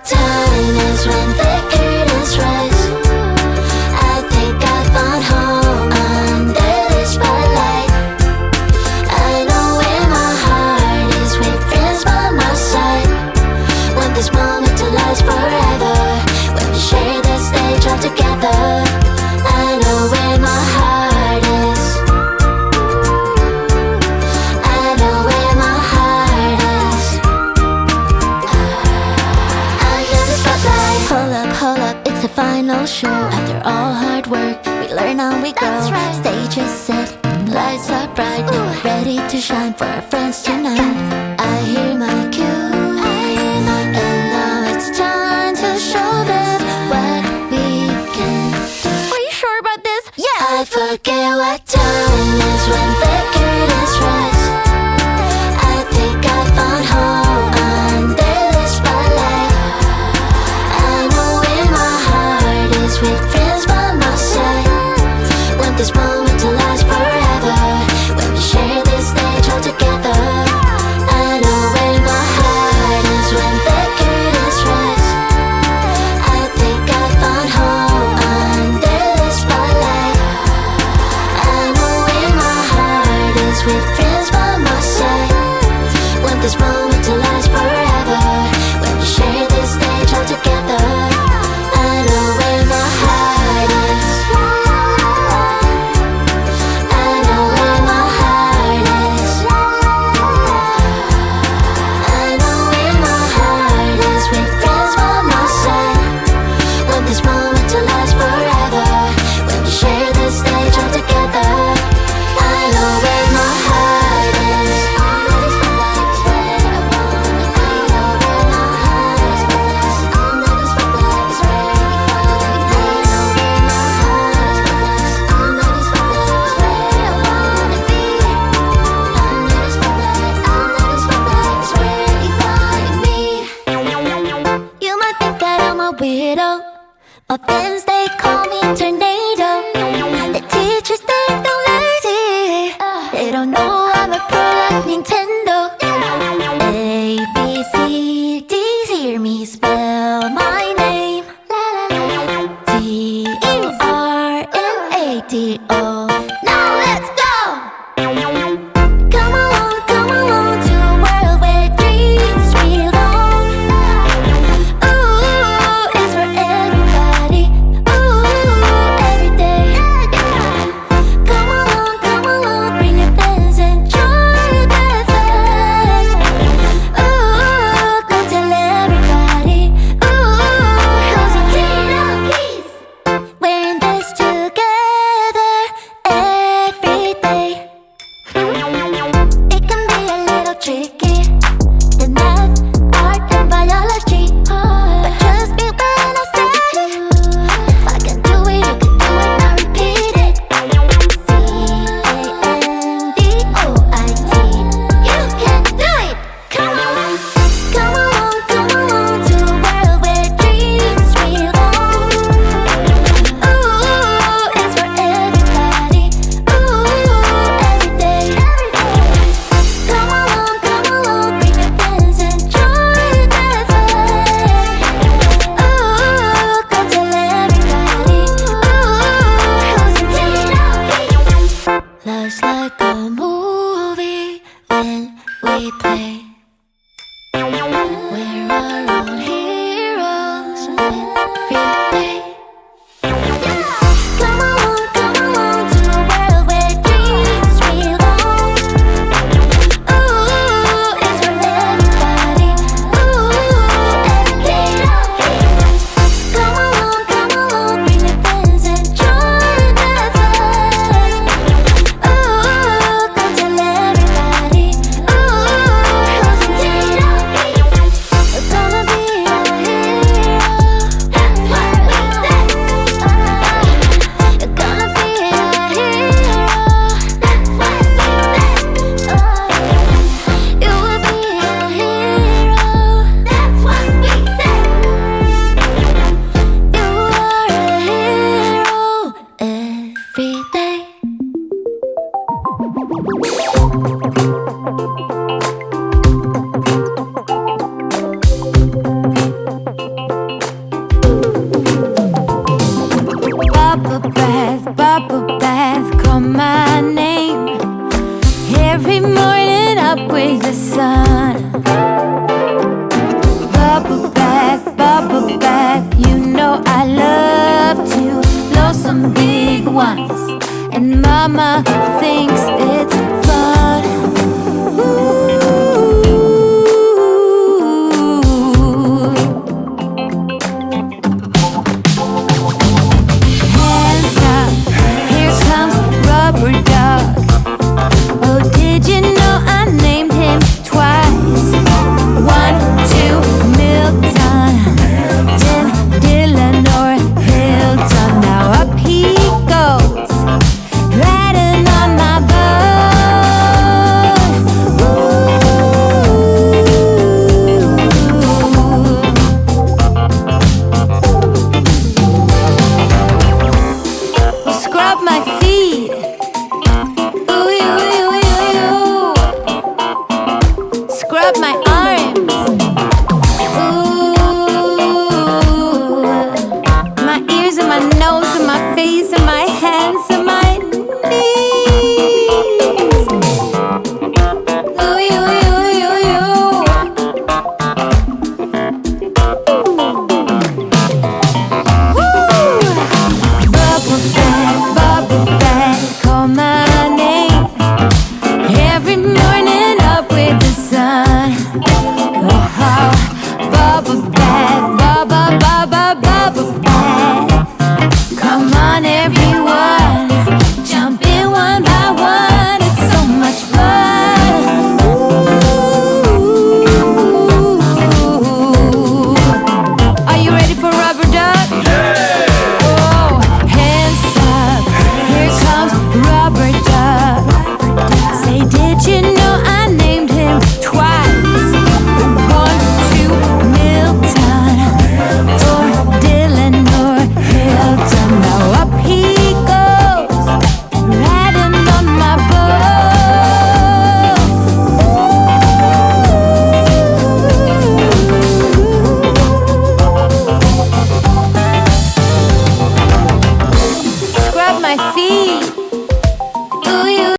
time is when the curtains rise. I think I found home under the spotlight. I know where my heart is with friends by my side. Want this moment to last forever, when we share the stage all together. I know where my heart is. I know where my heart is. Under the spotlight. Hold up, it's the final show. After all hard work, we learn and we grow. Right. Stage is set, lights are bright. Now we're ready to shine for our friends tonight. I hear my cue, and now it's time to show them what we can do. Are you sure about this? Yeah. I forget what time is when the curtains rise. I think I found home under the spotlight. I know where my heart is with friends by my side. Want this moment to last forever, when we share this stage all together. I know where my heart is when the curtains rise. I think I found home under the spotlight. I know where my heart is with friends by my side. Want this moment to last forever, when we share this stage all together. I know where my heart is. I know where my heart is. I know where my heart is with friends by my side. Want this moment to last forever, when we share this stage all together. I know where my heart is. Under the spotlight is where I wanna be. I know where my heart is. Under the spotlight is where you find me. I know where my heart is. Under the spotlight is where I wanna be. Under the spotlight is where you find me. You might think that I'm a weirdo. My friends, they call me tornado. The teachers think I'm lazy. They don't know I'm a pro like Nintendo. A, B, C, D, hear me spell my name. D, E, R, N, A, D, O. Now let's go! Come along to a world where dreams real on. Ooh, it's for everybody. Ooh, every day. Come along, bring your friends and join with us. Ooh, go tell everybody. Ooh, 'cause we team up peace. We're in this together. once, and mama thinks it's fun. Hands up, here comes Rubber Duck. Oh, did you know I named him twice? 1, 2, Milton, then Dylan or Hilton. Now up he goes, riding on my boat. Ooh. Scrub my feet. Ooh, you, you, you, you. Scrub my arms. Ooh, my ears and my nose and my face and my hands and my knees. Ooh, you, you, you, you. Woo! Bubble bath, call my name. Every morning up with the sun. Oh, bubble bath, bubble bath. Come on, everyone, jump in one by one. It's so much fun. Ooh. Are you ready for Rubber Duck? Oh, hands up, here comes Rubber Duck. Say, did you know I named him twice? 1, 2, Milton, or Dylan or Hilton. Now up he goes, riding on my boat. Scrub my feet. Ooh, you.